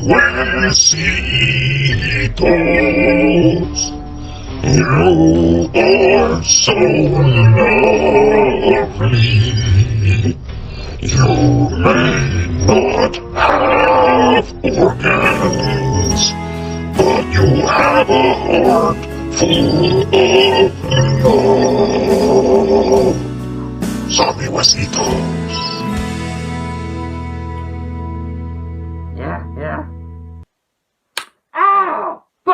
huesitos. You are so lovely. You may not have organs, but you have a heart full of love. Sorry, huesitos.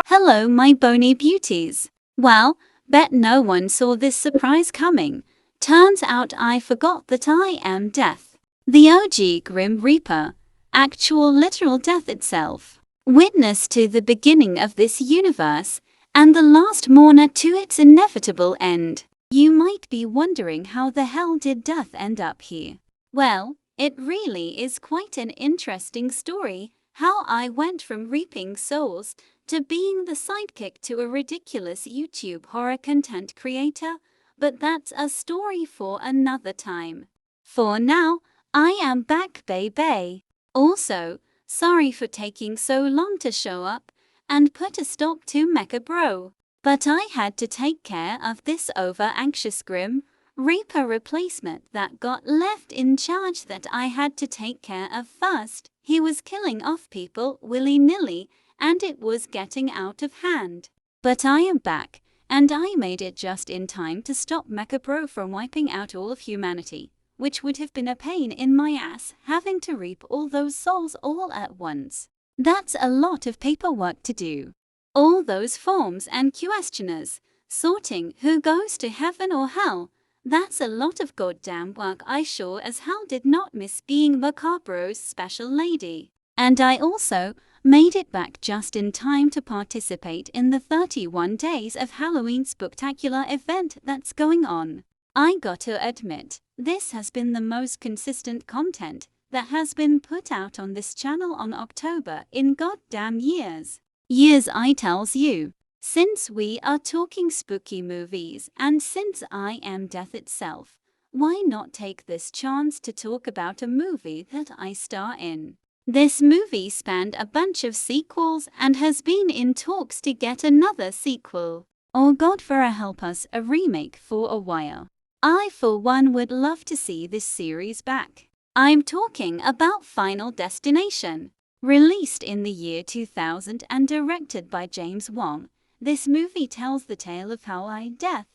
Hello, my Boney beauties. Well, bet no one saw this surprise coming. Turns out I forgot that I am Death. The OG Grim Reaper. Actual literal death itself. Witness to the beginning of this universe, and the last mourner to its inevitable end. You might be wondering how the hell did Death end up here? Well, it really is quite an interesting story, how I went from reaping souls to being the sidekick to a ridiculous YouTube horror content creator, but that's a story for another time. For now, I am back, baby. Also, sorry for taking so long to show up and put a stop to Mecha Bro, but I had to take care of this over-anxious Grim Reaper replacement that got left in charge that I had to take care of first. He was killing off people willy-nilly, and it was getting out of hand. But I am back, and I made it just in time to stop Mecha Bro from wiping out all of humanity, which would have been a pain in my ass having to reap all those souls all at once. That's a lot of paperwork to do. All those forms and questionnaires, sorting who goes to heaven or hell, that's a lot of goddamn work. I sure as hell did not miss being Macabro's special lady. And I also made it back just in time to participate in the 31 Days of Halloween Spooktacular event that's going on. I got to admit, this has been the most consistent content that has been put out on this channel on October in goddamn years. Years, I tells you. Since we are talking spooky movies and since I am Death itself, why not take this chance to talk about a movie that I star in? This movie spanned a bunch of sequels and has been in talks to get another sequel, or God for help us, a remake for a while. I for one would love to see this series back. I'm talking about Final Destination. Released in the year 2000 and directed by James Wan, this movie tells the tale of how I, Death,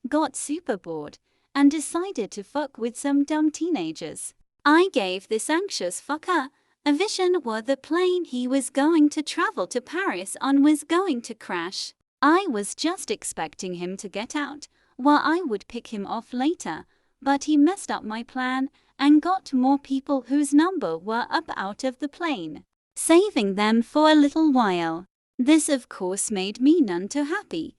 got super bored and decided to fuck with some dumb teenagers. I gave this anxious fucker a vision where the plane he was going to travel to Paris on was going to crash. I was just expecting him to get out, while I would pick him off later, but he messed up my plan and got more people whose number were up out of the plane, saving them for a little while. This of course made me none too happy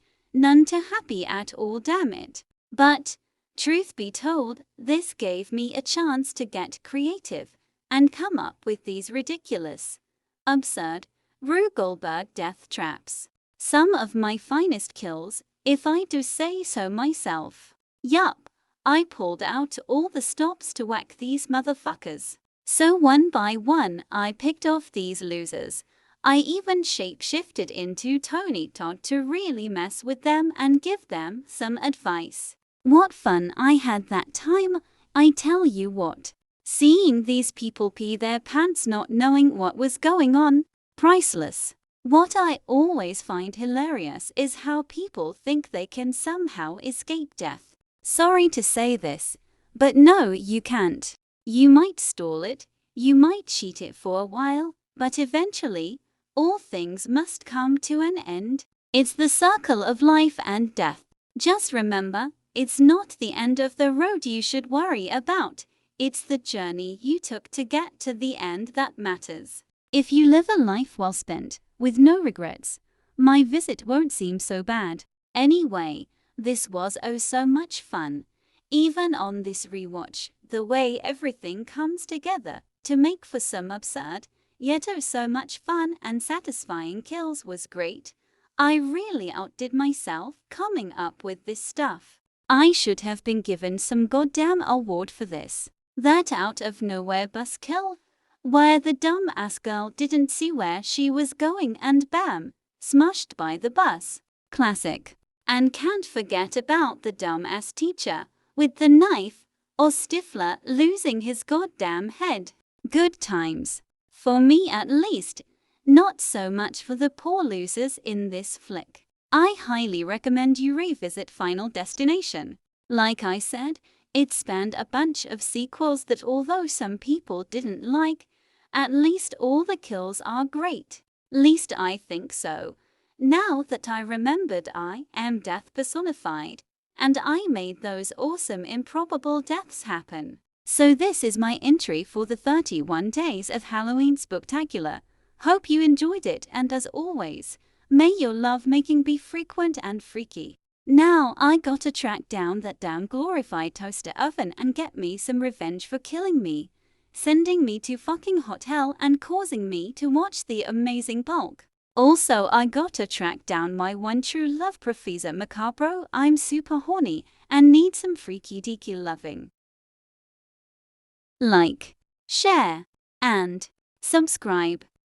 at all, damn it. But, truth be told, this gave me a chance to get creative and come up with these ridiculous, absurd, Rue Goldberg death traps. Some of my finest kills, if I do say so myself. Yup, I pulled out all the stops to whack these motherfuckers. So one by one I picked off these losers. I even shape-shifted into Tony Todd to really mess with them and give them some advice. What fun I had that time, I tell you what. Seeing these people pee their pants not knowing what was going on, priceless. What I always find hilarious is how people think they can somehow escape death. Sorry to say this, but no, you can't. You might stall it, you might cheat it for a while, but eventually, all things must come to an end. It's the circle of life and death. Just remember, it's not the end of the road you should worry about. It's the journey you took to get to the end that matters. If you live a life well spent, with no regrets, my visit won't seem so bad. Anyway, this was oh so much fun. Even on this rewatch, the way everything comes together to make for some absurd, yet oh so much fun and satisfying kills was great. I really outdid myself coming up with this stuff. I should have been given some goddamn award for this. That out of nowhere bus kill where the dumb-ass girl didn't see where she was going and bam, smushed by the bus. Classic. And can't forget about the dumb-ass teacher, with the knife, or Stifler losing his goddamn head. Good times. For me at least. Not so much for the poor losers in this flick. I highly recommend you revisit Final Destination. Like I said, it spanned a bunch of sequels that although some people didn't like, at least all the kills are great. Least I think so. Now that I remembered I am death personified, and I made those awesome improbable deaths happen. So this is my entry for the 31 Days of Halloween Spooktacular. Hope you enjoyed it, and as always, may your lovemaking be frequent and freaky. Now I gotta track down that damn glorified toaster oven and get me some revenge for killing me, sending me to fucking hot hell and causing me to watch the amazing Bulk. Also I gotta track down my one true love, Professor Macabro. I'm super horny and need some freaky deaky loving. Like, share, and subscribe.